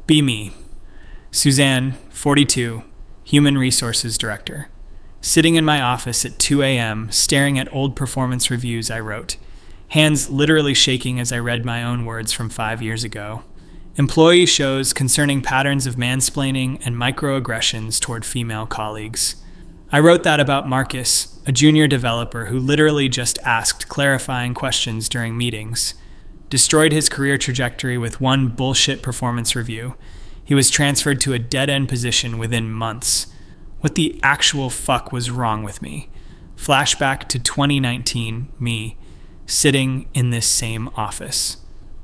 Be me. Suzanne, 42, Human Resources Director. Sitting in my office at 2 a.m., staring at old performance reviews I wrote, hands literally shaking as I read my own words from 5 years ago. Employee shows concerning patterns of mansplaining and microaggressions toward female colleagues. I wrote that about Marcus, a junior developer who literally just asked clarifying questions during meetings. Destroyed his career trajectory with one bullshit performance review. He was transferred to a dead-end position within months. What the actual fuck was wrong with me? Flashback to 2019, me, sitting in this same office.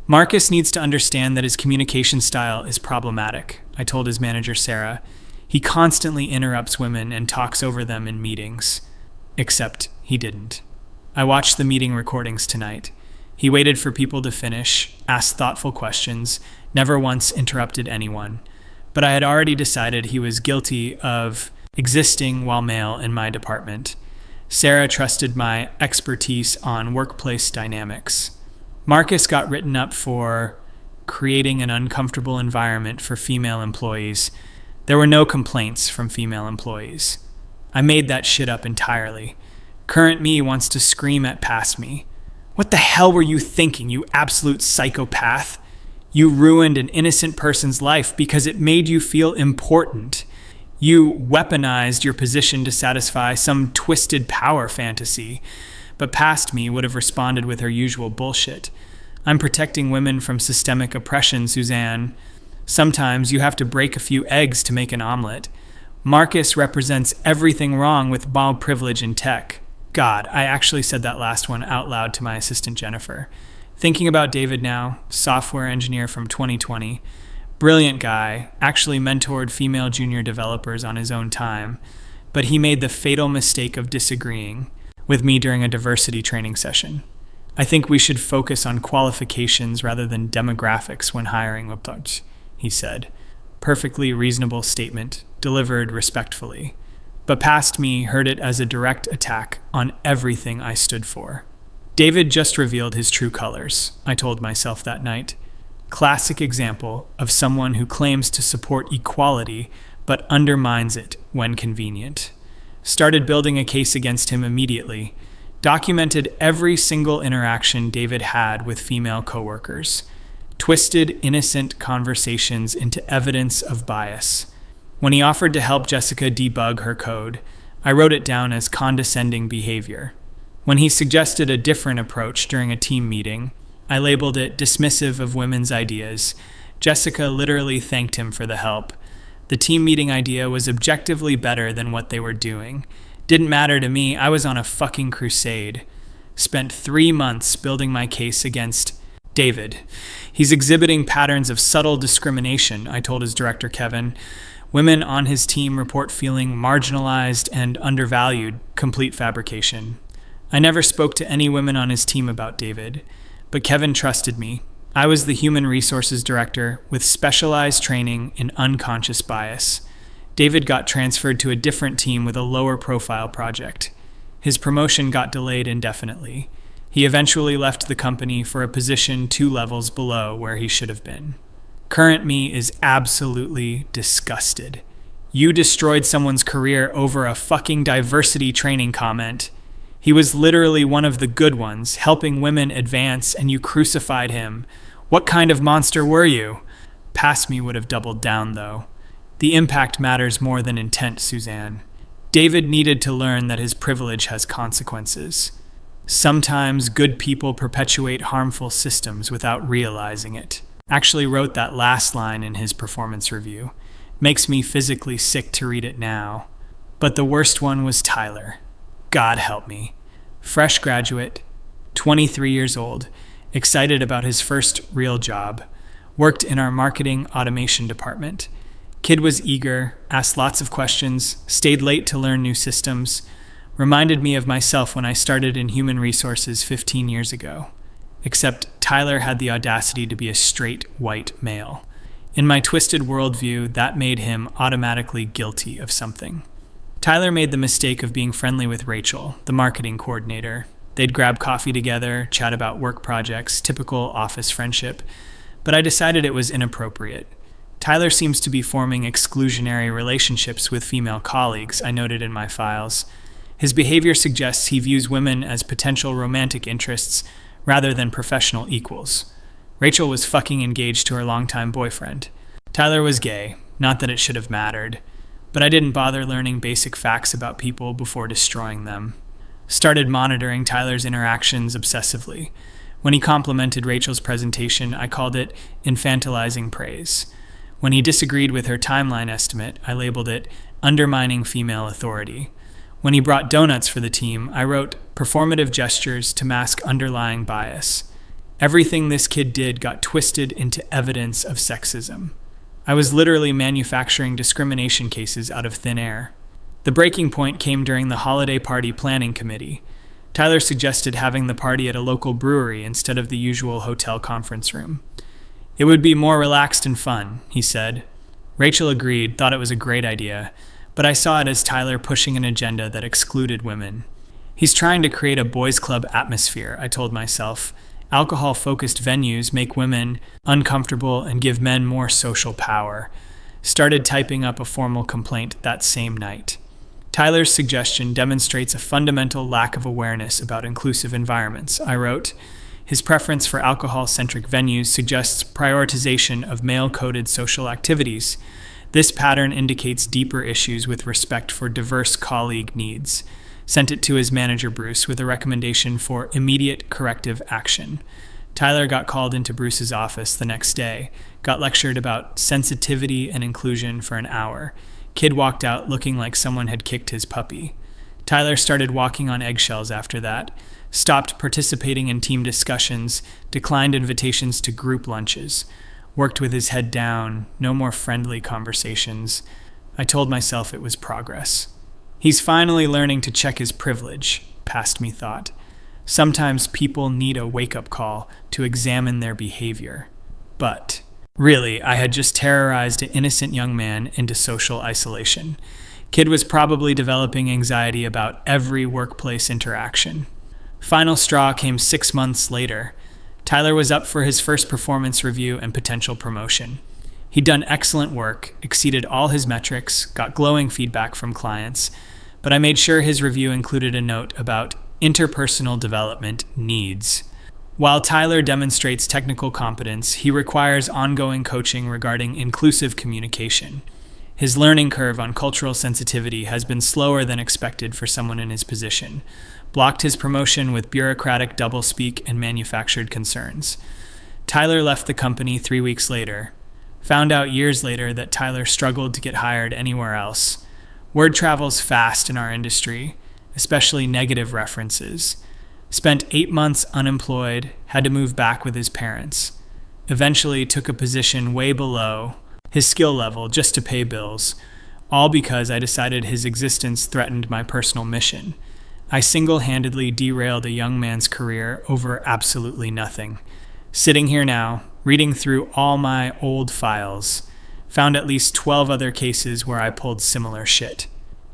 Marcus needs to understand that his communication style is problematic, I told his manager Sarah. He constantly interrupts women and talks over them in meetings. Except he didn't. I watched the meeting recordings tonight. He waited for people to finish, asked thoughtful questions, never once interrupted anyone. But I had already decided he was guilty of existing while male in my department. Sarah trusted my expertise on workplace dynamics. Marcus got written up for creating an uncomfortable environment for female employees. There were no complaints from female employees. I made that shit up entirely. Current me wants to scream at past me. What the hell were you thinking, you absolute psychopath? You ruined an innocent person's life because it made you feel important. You weaponized your position to satisfy some twisted power fantasy. But past me would have responded with her usual bullshit. I'm protecting women from systemic oppression, Suzanne. Sometimes you have to break a few eggs to make an omelet. Marcus represents everything wrong with male privilege in tech. God, I actually said that last one out loud to my assistant Jennifer. Thinking about David now, software engineer from 2020, brilliant guy, actually mentored female junior developers on his own time, but he made the fatal mistake of disagreeing with me during a diversity training session. I think we should focus on qualifications rather than demographics when hiring, he said. Perfectly reasonable statement, delivered respectfully. But past me heard it as a direct attack on everything I stood for. David just revealed his true colors, I told myself that night. Classic example of someone who claims to support equality but undermines it when convenient. Started building a case against him immediately. Documented every single interaction David had with female coworkers. Twisted innocent conversations into evidence of bias. When he offered to help Jessica debug her code, I wrote it down as condescending behavior. When he suggested a different approach during a team meeting, I labeled it dismissive of women's ideas. Jessica literally thanked him for the help. The team meeting idea was objectively better than what they were doing. Didn't matter to me, I was on a fucking crusade. Spent 3 months building my case against David. He's exhibiting patterns of subtle discrimination, I told his director Kevin. Women on his team report feeling marginalized and undervalued, complete fabrication. I never spoke to any women on his team about David, but Kevin trusted me. I was the human resources director with specialized training in unconscious bias. David got transferred to a different team with a lower profile project. His promotion got delayed indefinitely. He eventually left the company for a position 2 levels below where he should have been. Current me is absolutely disgusted. You destroyed someone's career over a fucking diversity training comment. He was literally one of the good ones, helping women advance, and you crucified him. What kind of monster were you? Past me would have doubled down, though. The impact matters more than intent, Suzanne. David needed to learn that his privilege has consequences. Sometimes good people perpetuate harmful systems without realizing it. Actually wrote that last line in his performance review. Makes me physically sick to read it now. But the worst one was Tyler. God help me. Fresh graduate, 23 years old, excited about his first real job. Worked in our marketing automation department. Kid was eager, asked lots of questions, stayed late to learn new systems. Reminded me of myself when I started in human resources 15 years ago. Except Tyler had the audacity to be a straight white male. In my twisted worldview, that made him automatically guilty of something. Tyler made the mistake of being friendly with Rachel, the marketing coordinator. They'd grab coffee together, chat about work projects, typical office friendship. But I decided it was inappropriate. Tyler seems to be forming exclusionary relationships with female colleagues, I noted in my files. His behavior suggests he views women as potential romantic interests rather than professional equals. Rachel was fucking engaged to her longtime boyfriend. Tyler was gay, not that it should have mattered, but I didn't bother learning basic facts about people before destroying them. Started monitoring Tyler's interactions obsessively. When he complimented Rachel's presentation, I called it infantilizing praise. When he disagreed with her timeline estimate, I labeled it undermining female authority. When he brought donuts for the team, I wrote performative gestures to mask underlying bias. Everything this kid did got twisted into evidence of sexism. I was literally manufacturing discrimination cases out of thin air. The breaking point came during the holiday party planning committee. Tyler suggested having the party at a local brewery instead of the usual hotel conference room. It would be more relaxed and fun, he said. Rachel agreed, thought it was a great idea, but I saw it as Tyler pushing an agenda that excluded women. He's trying to create a boys' club atmosphere, I told myself. Alcohol-focused venues make women uncomfortable and give men more social power. Started typing up a formal complaint that same night. Tyler's suggestion demonstrates a fundamental lack of awareness about inclusive environments, I wrote. His preference for alcohol-centric venues suggests prioritization of male-coded social activities. This pattern indicates deeper issues with respect for diverse colleague needs. Sent it to his manager, Bruce, with a recommendation for immediate corrective action. Tyler got called into Bruce's office the next day, got lectured about sensitivity and inclusion for an hour. Kid walked out looking like someone had kicked his puppy. Tyler started walking on eggshells after that, stopped participating in team discussions, declined invitations to group lunches, worked with his head down, no more friendly conversations. I told myself it was progress. He's finally learning to check his privilege, past me thought. Sometimes people need a wake-up call to examine their behavior. But, really, I had just terrorized an innocent young man into social isolation. Kid was probably developing anxiety about every workplace interaction. Final straw came 6 months later. Tyler was up for his first performance review and potential promotion. He'd done excellent work, exceeded all his metrics, got glowing feedback from clients, but I made sure his review included a note about interpersonal development needs. While Tyler demonstrates technical competence, he requires ongoing coaching regarding inclusive communication. His learning curve on cultural sensitivity has been slower than expected for someone in his position, blocked his promotion with bureaucratic doublespeak and manufactured concerns. Tyler left the company 3 weeks later. Found out years later that Tyler struggled to get hired anywhere else. Word travels fast in our industry, especially negative references. Spent 8 months unemployed, had to move back with his parents. Eventually took a position way below his skill level just to pay bills, all because I decided his existence threatened my personal mission. I single-handedly derailed a young man's career over absolutely nothing. Sitting here now, reading through all my old files, found at least 12 other cases where I pulled similar shit.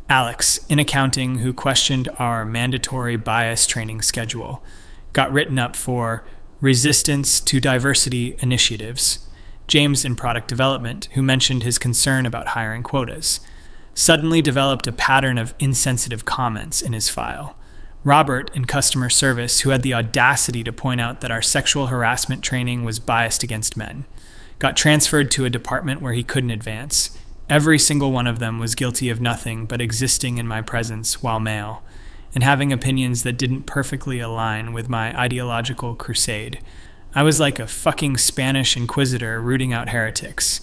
Alex, in accounting, who questioned our mandatory bias training schedule, got written up for resistance to diversity initiatives. James, in product development, who mentioned his concern about hiring quotas, suddenly developed a pattern of insensitive comments in his file. Robert, in customer service, who had the audacity to point out that our sexual harassment training was biased against men, got transferred to a department where he couldn't advance. Every single one of them was guilty of nothing but existing in my presence while male, and having opinions that didn't perfectly align with my ideological crusade. I was like a fucking Spanish inquisitor rooting out heretics,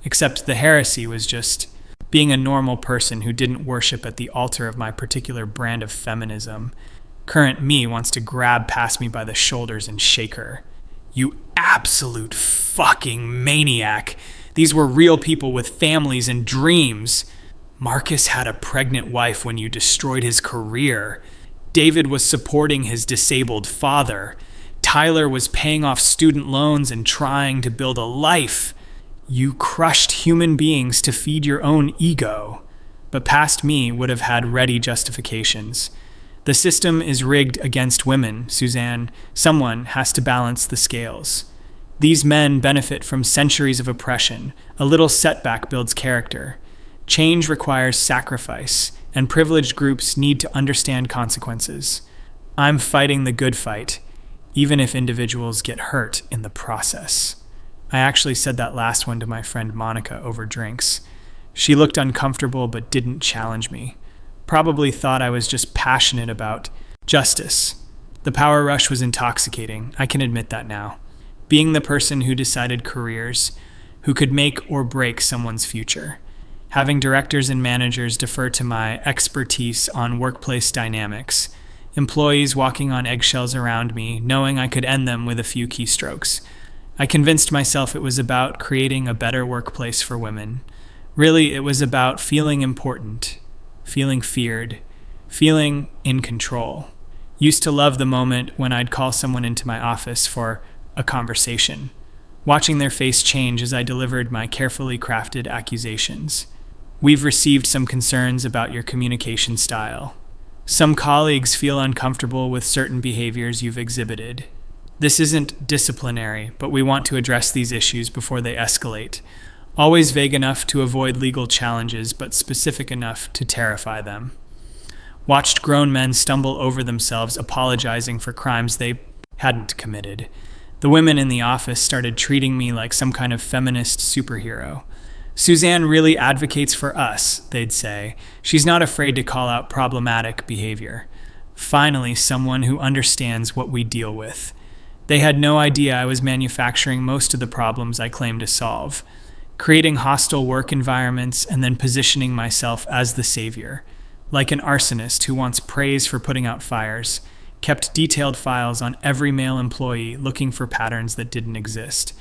except the heresy was just being a normal person who didn't worship at the altar of my particular brand of feminism. Current me wants to grab past me by the shoulders and shake her. You absolute fucking maniac. These were real people with families and dreams. Marcus had a pregnant wife when you destroyed his career. David was supporting his disabled father. Tyler was paying off student loans and trying to build a life. You crushed human beings to feed your own ego. But past me would have had ready justifications. The system is rigged against women, Suzanne. Someone has to balance the scales. These men benefit from centuries of oppression. A little setback builds character. Change requires sacrifice, and privileged groups need to understand consequences. I'm fighting the good fight, even if individuals get hurt in the process. I actually said that last one to my friend Monica over drinks. She looked uncomfortable but didn't challenge me. Probably thought I was just passionate about justice. The power rush was intoxicating, I can admit that now. Being the person who decided careers, who could make or break someone's future. Having directors and managers defer to my expertise on workplace dynamics. Employees walking on eggshells around me, knowing I could end them with a few keystrokes. I convinced myself it was about creating a better workplace for women. Really, it was about feeling important, feeling feared, feeling in control. Used to love the moment when I'd call someone into my office for a conversation, watching their face change as I delivered my carefully crafted accusations. We've received some concerns about your communication style. Some colleagues feel uncomfortable with certain behaviors you've exhibited. This isn't disciplinary, but we want to address these issues before they escalate. Always vague enough to avoid legal challenges, but specific enough to terrify them. Watched grown men stumble over themselves, apologizing for crimes they hadn't committed. The women in the office started treating me like some kind of feminist superhero. Suzanne really advocates for us, they'd say. She's not afraid to call out problematic behavior. Finally, someone who understands what we deal with. They had no idea I was manufacturing most of the problems I claim to solve. Creating hostile work environments and then positioning myself as the savior. Like an arsonist who wants praise for putting out fires. Kept detailed files on every male employee looking for patterns that didn't exist.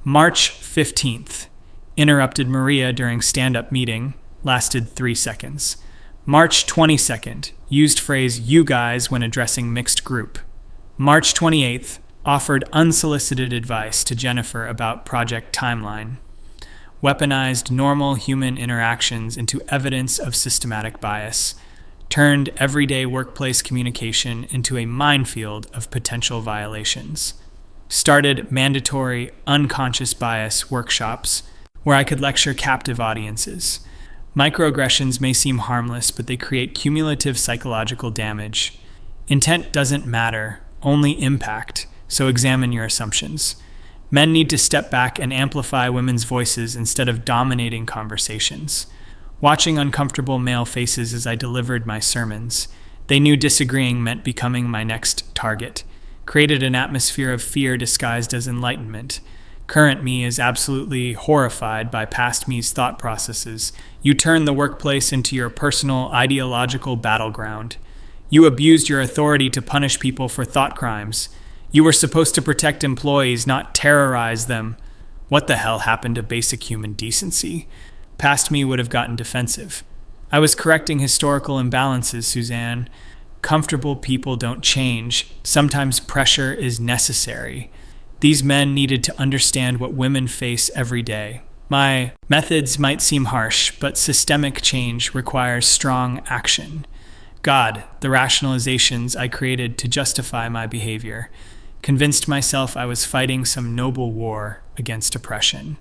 March 15th. Interrupted Maria during stand-up meeting. Lasted 3 seconds. March 22nd. Used phrase "you guys" when addressing mixed group. March 28th. Offered unsolicited advice to Jennifer about project timeline. Weaponized normal human interactions into evidence of systematic bias. Turned everyday workplace communication into a minefield of potential violations. Started mandatory unconscious bias workshops where I could lecture captive audiences. Microaggressions may seem harmless, but they create cumulative psychological damage. Intent doesn't matter, only impact, so examine your assumptions. Men need to step back and amplify women's voices instead of dominating conversations. Watching uncomfortable male faces as I delivered my sermons, they knew disagreeing meant becoming my next target. Created an atmosphere of fear disguised as enlightenment. Current me is absolutely horrified by past me's thought processes. You turned the workplace into your personal ideological battleground. You abused your authority to punish people for thought crimes. You were supposed to protect employees, not terrorize them. What the hell happened to basic human decency? Past me would have gotten defensive. I was correcting historical imbalances, Suzanne. Comfortable people don't change. Sometimes pressure is necessary. These men needed to understand what women face every day. My methods might seem harsh, but systemic change requires strong action. God, the rationalizations I created to justify my behavior, convinced myself I was fighting some noble war against oppression.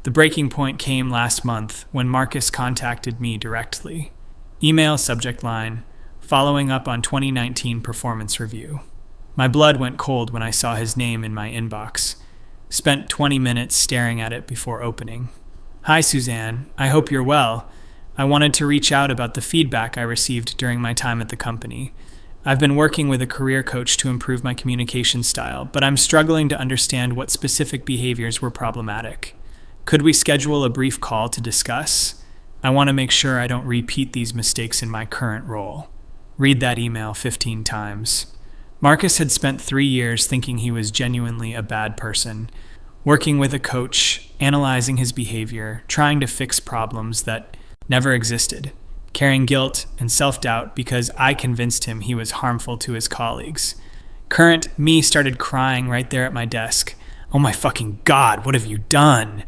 The breaking point came last month when Marcus contacted me directly. Email subject line, following up on 2019 performance review. My blood went cold when I saw his name in my inbox. Spent 20 minutes staring at it before opening. Hi, Suzanne. I hope you're well. I wanted to reach out about the feedback I received during my time at the company. I've been working with a career coach to improve my communication style, but I'm struggling to understand what specific behaviors were problematic. Could we schedule a brief call to discuss? I want to make sure I don't repeat these mistakes in my current role. Read that email 15 times. Marcus had spent 3 years thinking he was genuinely a bad person, working with a coach, analyzing his behavior, trying to fix problems that never existed, carrying guilt and self-doubt because I convinced him he was harmful to his colleagues. Current me started crying right there at my desk. Oh my fucking God, what have you done?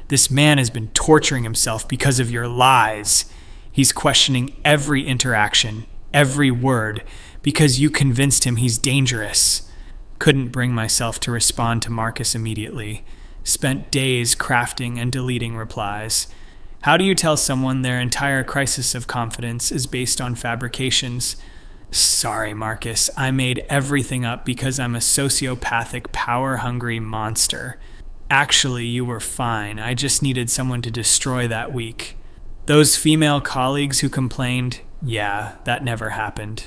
This man has been torturing himself because of your lies. He's questioning every interaction, every word, because you convinced him he's dangerous. Couldn't bring myself to respond to Marcus immediately. Spent days crafting and deleting replies. How do you tell someone their entire crisis of confidence is based on fabrications? Sorry, Marcus, I made everything up because I'm a sociopathic, power-hungry monster. Actually, you were fine. I just needed someone to destroy that week. Those female colleagues who complained, yeah, that never happened.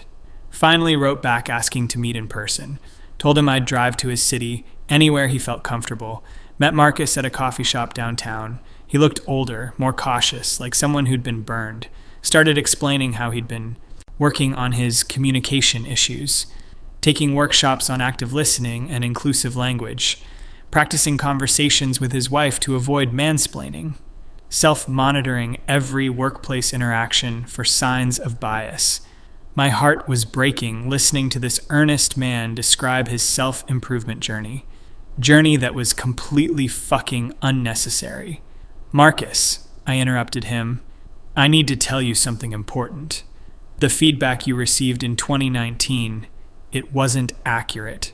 Finally wrote back asking to meet in person. Told him I'd drive to his city, anywhere he felt comfortable. Met Marcus at a coffee shop downtown. He looked older, more cautious, like someone who'd been burned. Started explaining how he'd been working on his communication issues, taking workshops on active listening and inclusive language, practicing conversations with his wife to avoid mansplaining, self-monitoring every workplace interaction for signs of bias. My heart was breaking listening to this earnest man describe his self-improvement journey that was completely fucking unnecessary. Marcus, I interrupted him, I need to tell you something important. The feedback you received in 2019, it wasn't accurate.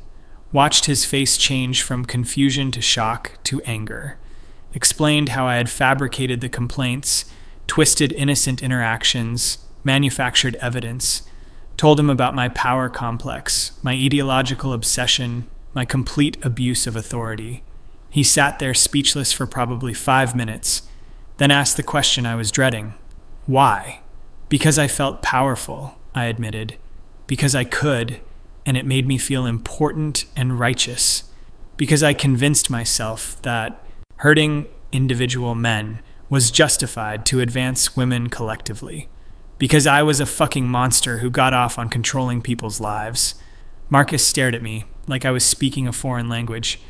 Watched his face change from confusion to shock to anger. Explained how I had fabricated the complaints, twisted innocent interactions, manufactured evidence. Told him about my power complex, my ideological obsession, my complete abuse of authority. He sat there speechless for probably 5 minutes, then asked the question I was dreading. Why? Because I felt powerful, I admitted. Because I could, and it made me feel important and righteous. Because I convinced myself that hurting individual men was justified to advance women collectively. Because I was a fucking monster who got off on controlling people's lives. Marcus stared at me like I was speaking a foreign language.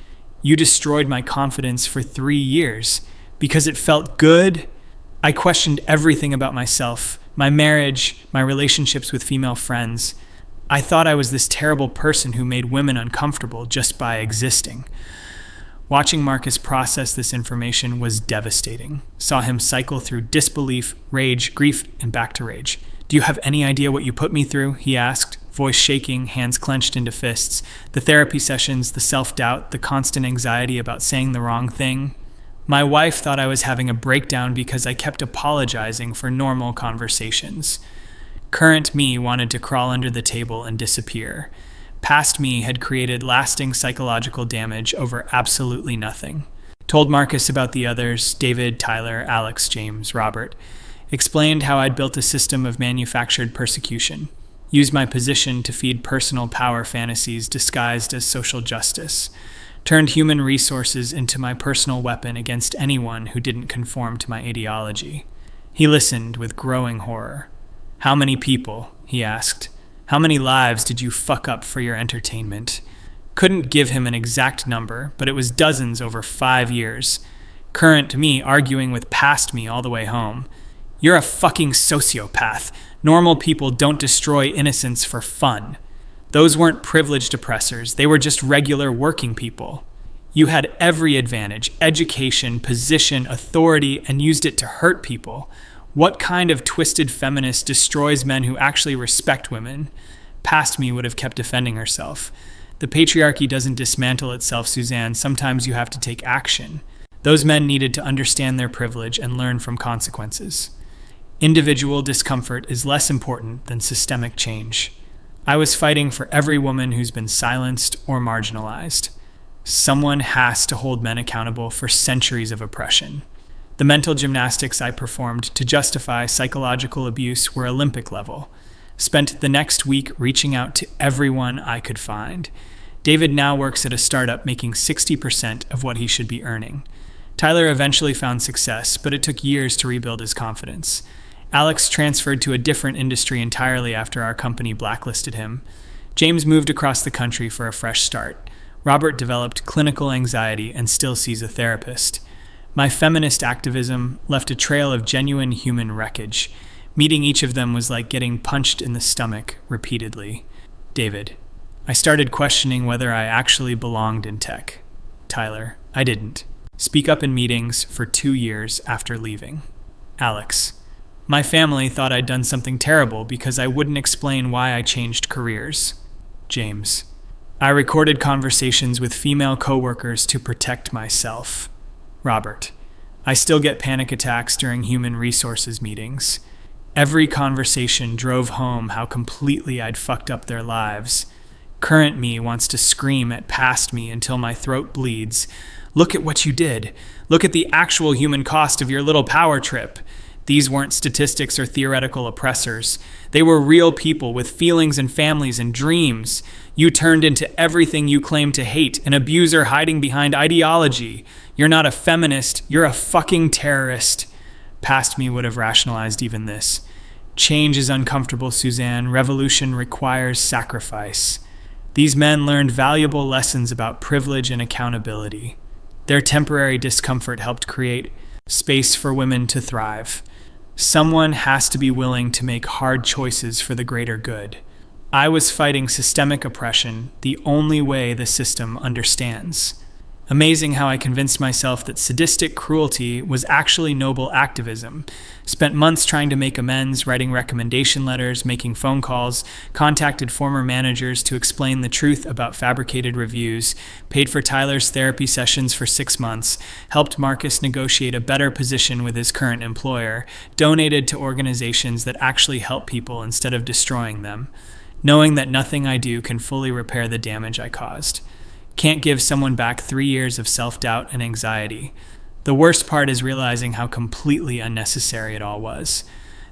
You destroyed my confidence for 3 years because it felt good. I questioned everything about myself, my marriage, my relationships with female friends. I thought I was this terrible person who made women uncomfortable just by existing. Watching Marcus process this information was devastating. Saw him cycle through disbelief, rage, grief, and back to rage. Do you have any idea what you put me through? He asked, voice shaking, hands clenched into fists. The therapy sessions, the self-doubt, the constant anxiety about saying the wrong thing. My wife thought I was having a breakdown because I kept apologizing for normal conversations. Current me wanted to crawl under the table and disappear. Past me had created lasting psychological damage over absolutely nothing. Told Marcus about the others, David, Tyler, Alex, James, Robert. Explained how I'd built a system of manufactured persecution. Used my position to feed personal power fantasies disguised as social justice. Turned human resources into my personal weapon against anyone who didn't conform to my ideology. He listened with growing horror. How many people? He asked. How many lives did you fuck up for your entertainment? Couldn't give him an exact number, but it was dozens over 5 years. Current me arguing with past me all the way home. You're a fucking sociopath. Normal people don't destroy innocents for fun. Those weren't privileged oppressors. They were just regular working people. You had every advantage, education, position, authority, and used it to hurt people. What kind of twisted feminist destroys men who actually respect women? Past me would have kept defending herself. The patriarchy doesn't dismantle itself, Suzanne. Sometimes you have to take action. Those men needed to understand their privilege and learn from consequences. Individual discomfort is less important than systemic change. I was fighting for every woman who's been silenced or marginalized. Someone has to hold men accountable for centuries of oppression. The mental gymnastics I performed to justify psychological abuse were Olympic level. Spent the next week reaching out to everyone I could find. David now works at a startup making 60% of what he should be earning. Tyler eventually found success, but it took years to rebuild his confidence. Alex transferred to a different industry entirely after our company blacklisted him. James moved across the country for a fresh start. Robert developed clinical anxiety and still sees a therapist. My feminist activism left a trail of genuine human wreckage. Meeting each of them was like getting punched in the stomach repeatedly. David. I started questioning whether I actually belonged in tech. Tyler. I didn't. Speak up in meetings for 2 years after leaving. Alex. My family thought I'd done something terrible because I wouldn't explain why I changed careers. James. I recorded conversations with female coworkers to protect myself. Robert. I still get panic attacks during human resources meetings. Every conversation drove home how completely I'd fucked up their lives. Current me wants to scream at past me until my throat bleeds. Look at what you did. Look at the actual human cost of your little power trip. These weren't statistics or theoretical oppressors. They were real people with feelings and families and dreams. You turned into everything you claimed to hate, an abuser hiding behind ideology. You're not a feminist, you're a fucking terrorist. Past me would have rationalized even this. Change is uncomfortable, Suzanne. Revolution requires sacrifice. These men learned valuable lessons about privilege and accountability. Their temporary discomfort helped create space for women to thrive. Someone has to be willing to make hard choices for the greater good. I was fighting systemic oppression, the only way the system understands. Amazing how I convinced myself that sadistic cruelty was actually noble activism. Spent months trying to make amends, writing recommendation letters, making phone calls, contacted former managers to explain the truth about fabricated reviews, paid for Tyler's therapy sessions for 6 months, helped Marcus negotiate a better position with his current employer, donated to organizations that actually help people instead of destroying them, knowing that nothing I do can fully repair the damage I caused. Can't give someone back 3 years of self-doubt and anxiety. The worst part is realizing how completely unnecessary it all was.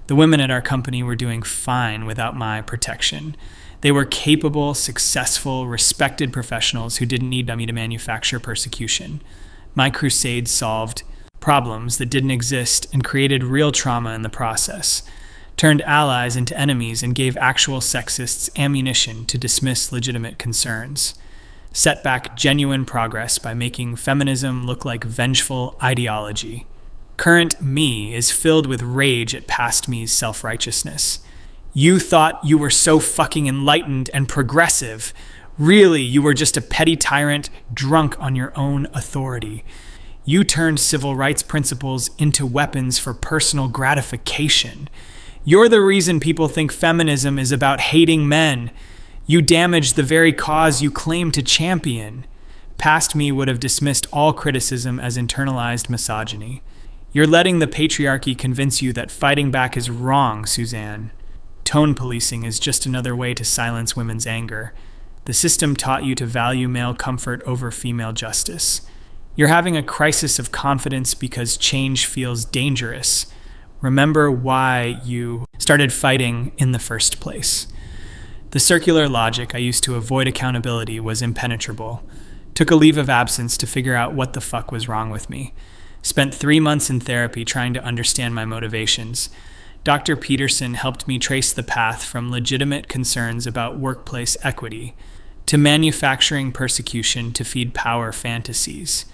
The women at our company were doing fine without my protection. They were capable, successful, respected professionals who didn't need me to manufacture persecution. My crusade solved problems that didn't exist and created real trauma in the process. Turned allies into enemies and gave actual sexists ammunition to dismiss legitimate concerns. Set back genuine progress by making feminism look like vengeful ideology. Current me is filled with rage at past me's self-righteousness. You thought you were so fucking enlightened and progressive. Really, you were just a petty tyrant drunk on your own authority. You turned civil rights principles into weapons for personal gratification. You're the reason people think feminism is about hating men. You damaged the very cause you claim to champion. Past me would have dismissed all criticism as internalized misogyny. You're letting the patriarchy convince you that fighting back is wrong, Suzanne. Tone policing is just another way to silence women's anger. The system taught you to value male comfort over female justice. You're having a crisis of confidence because change feels dangerous. Remember why you started fighting in the first place. The circular logic I used to avoid accountability was impenetrable. Took a leave of absence to figure out what the fuck was wrong with me. Spent 3 months in therapy trying to understand my motivations. Dr. Peterson helped me trace the path from legitimate concerns about workplace equity to manufacturing persecution to feed power fantasies.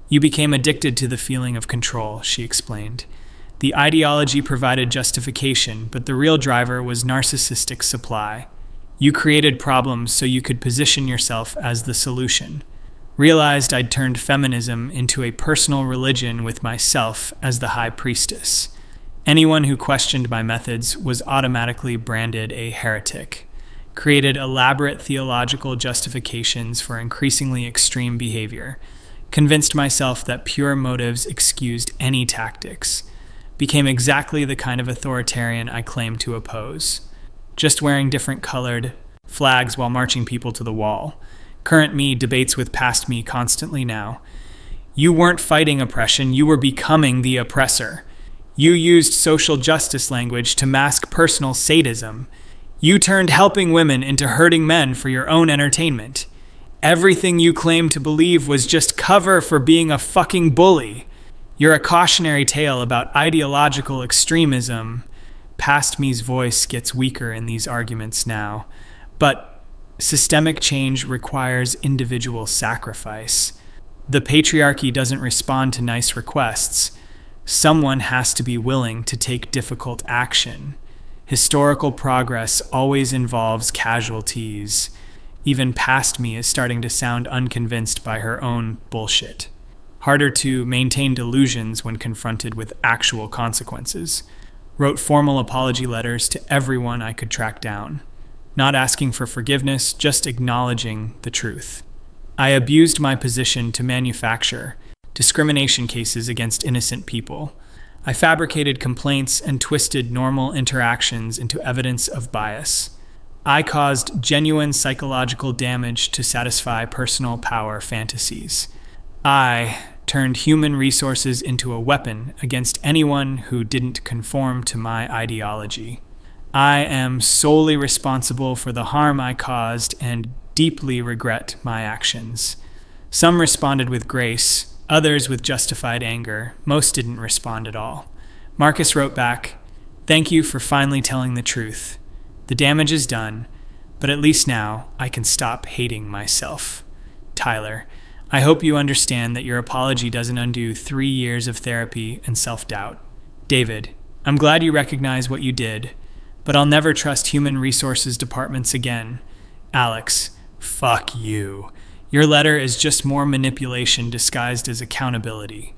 You became addicted to the feeling of control, she explained. The ideology provided justification, but the real driver was narcissistic supply. You created problems so you could position yourself as the solution. Realized I'd turned feminism into a personal religion with myself as the high priestess. Anyone who questioned my methods was automatically branded a heretic. Created elaborate theological justifications for increasingly extreme behavior. Convinced myself that pure motives excused any tactics. Became exactly the kind of authoritarian I claimed to oppose. Just wearing different colored flags while marching people to the wall. Current me debates with past me constantly now. You weren't fighting oppression, you were becoming the oppressor. You used social justice language to mask personal sadism. You turned helping women into hurting men for your own entertainment. Everything you claimed to believe was just cover for being a fucking bully. You're a cautionary tale about ideological extremism. Past me's voice gets weaker in these arguments now, but systemic change requires individual sacrifice. The patriarchy doesn't respond to nice requests. Someone has to be willing to take difficult action. Historical progress always involves casualties. Even past me is starting to sound unconvinced by her own bullshit. Harder to maintain delusions when confronted with actual consequences. Wrote formal apology letters to everyone I could track down. not asking for forgiveness, just acknowledging the truth. I abused my position to manufacture discrimination cases against innocent people. I fabricated complaints and twisted normal interactions into evidence of bias. I caused genuine psychological damage to satisfy personal power fantasies. I turned human resources into a weapon against anyone who didn't conform to my ideology. I am solely responsible for the harm I caused and deeply regret my actions. Some responded with grace, others with justified anger. Most didn't respond at all. Marcus wrote back, "Thank you for finally telling the truth. The damage is done, but at least now I can stop hating myself. Tyler, I hope you understand that your apology doesn't undo 3 years of therapy and self-doubt. David, I'm glad you recognize what you did, but I'll never trust human resources departments again. Alex, fuck you. Your letter is just more manipulation disguised as accountability.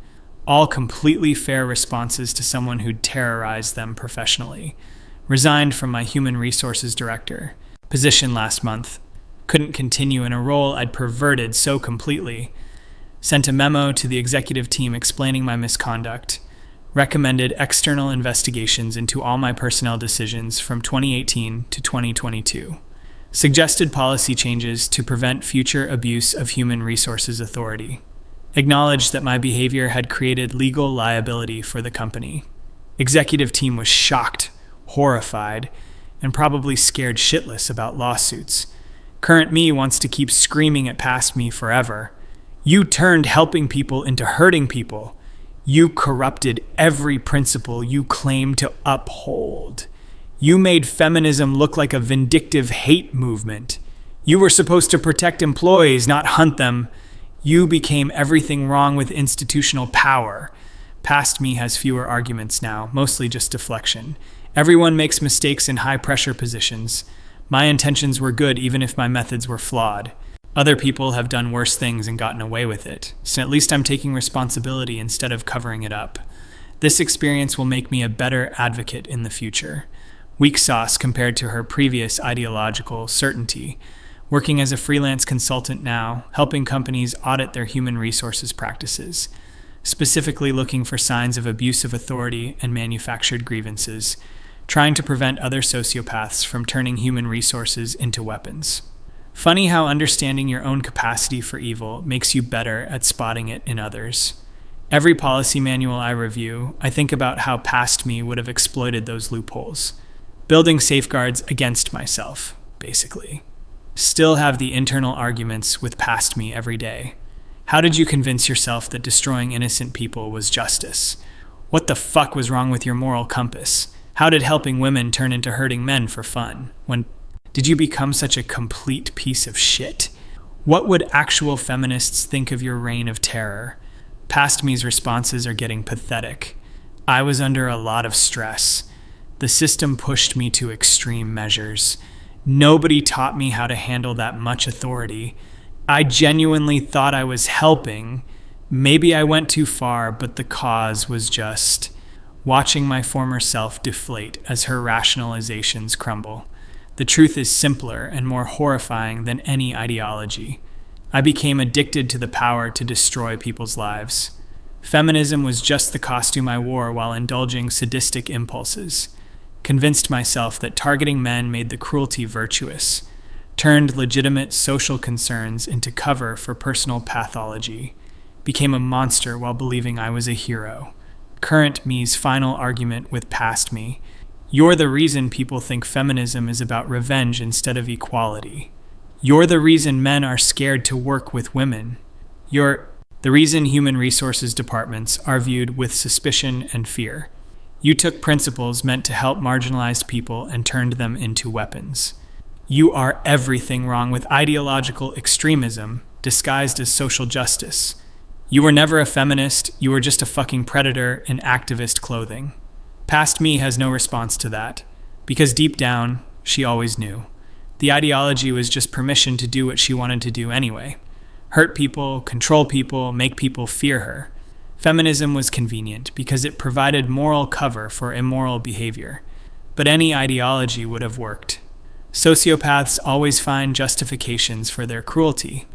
All completely fair responses to someone who'd terrorized them professionally. Resigned from my human resources director position last month. Couldn't continue in a role I'd perverted so completely. Sent a memo to the executive team explaining my misconduct. Recommended external investigations into all my personnel decisions from 2018 to 2022. Suggested policy changes to prevent future abuse of human resources authority. Acknowledged that my behavior had created legal liability for the company. Executive team was shocked, horrified, and probably scared shitless about lawsuits. Current me wants to keep screaming at past me forever. You turned helping people into hurting people. You corrupted every principle you claim to uphold. You made feminism look like a vindictive hate movement. You were supposed to protect employees, not hunt them. You became everything wrong with institutional power. Past me has fewer arguments now, mostly just deflection. Everyone makes mistakes in high-pressure positions. My intentions were good even if my methods were flawed. Other people have done worse things and gotten away with it, so at least I'm taking responsibility instead of covering it up. This experience will make me a better advocate in the future. Weak sauce compared to her previous ideological certainty. Working as a freelance consultant now, helping companies audit their human resources practices, specifically looking for signs of abuse of authority and manufactured grievances, trying to prevent other sociopaths from turning human resources into weapons. Funny how understanding your own capacity for evil makes you better at spotting it in others. Every policy manual I review, I think about how past me would have exploited those loopholes. Building safeguards against myself, basically. Still have the internal arguments with past me every day. How did you convince yourself that destroying innocent people was justice? What the fuck was wrong with your moral compass? How did helping women turn into hurting men for fun? When did you become such a complete piece of shit? What would actual feminists think of your reign of terror? Past me's responses are getting pathetic. I was under a lot of stress. The system pushed me to extreme measures. Nobody taught me how to handle that much authority. I genuinely thought I was helping. Maybe I went too far, but the cause was just watching my former self deflate as her rationalizations crumble. The truth is simpler and more horrifying than any ideology. I became addicted to the power to destroy people's lives. Feminism was just the costume I wore while indulging sadistic impulses. Convinced myself that targeting men made the cruelty virtuous. Turned legitimate social concerns into cover for personal pathology. Became a monster while believing I was a hero. Current me's final argument with past me. You're the reason people think feminism is about revenge instead of equality. You're the reason men are scared to work with women. You're the reason human resources departments are viewed with suspicion and fear. You took principles meant to help marginalized people and turned them into weapons. You are everything wrong with ideological extremism disguised as social justice. You were never a feminist, you were just a fucking predator in activist clothing. Past me has no response to that, because deep down, she always knew. The ideology was just permission to do what she wanted to do anyway. Hurt people, control people, make people fear her. Feminism was convenient because it provided moral cover for immoral behavior. But any ideology would have worked. Sociopaths always find justifications for their cruelty.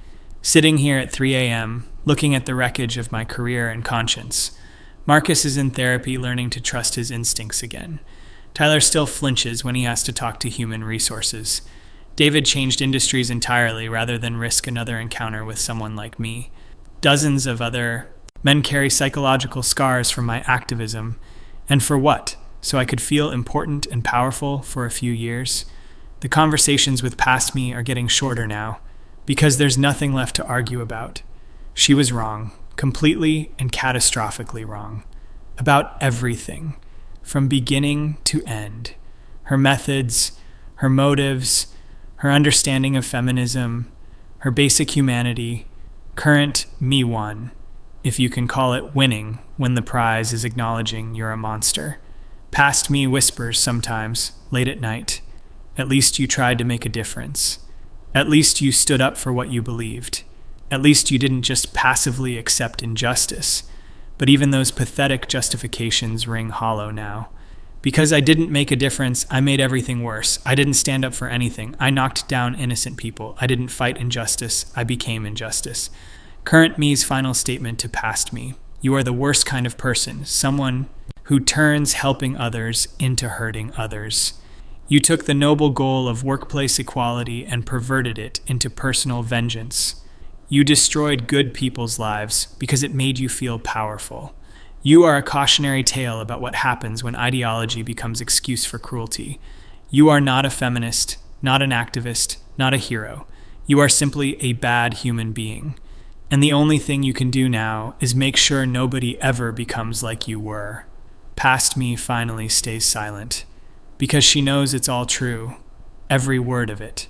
Sitting here at 3 a.m., looking at the wreckage of my career and conscience. Marcus is in therapy learning to trust his instincts again. Tyler still flinches when he has to talk to human resources. David changed industries entirely rather than risk another encounter with someone like me. Dozens of other men carry psychological scars from my activism. And for what? So I could feel important and powerful for a few years? The conversations with past me are getting shorter now, because there's nothing left to argue about. She was wrong, completely and catastrophically wrong. About everything, from beginning to end. Her methods, her motives, her understanding of feminism, her basic humanity. Current me won, if you can call it winning when the prize is acknowledging you're a monster. Past me whispers sometimes, late at night. At least you tried to make a difference. At least you stood up for what you believed. At least you didn't just passively accept injustice. But even those pathetic justifications ring hollow now. Because I didn't make a difference, I made everything worse. I didn't stand up for anything. I knocked down innocent people. I didn't fight injustice. I became injustice. Current me's final statement to past me. You are the worst kind of person, someone who turns helping others into hurting others. You took the noble goal of workplace equality and perverted it into personal vengeance. You destroyed good people's lives because it made you feel powerful. You are a cautionary tale about what happens when ideology becomes excuse for cruelty. You are not a feminist, not an activist, not a hero. You are simply a bad human being. And the only thing you can do now is make sure nobody ever becomes like you were. Past me finally stays silent. Because she knows it's all true, every word of it.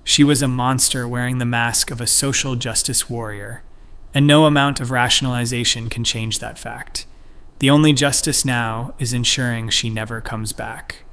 She was a monster wearing the mask of a social justice warrior, and no amount of rationalization can change that fact. The only justice now is ensuring she never comes back.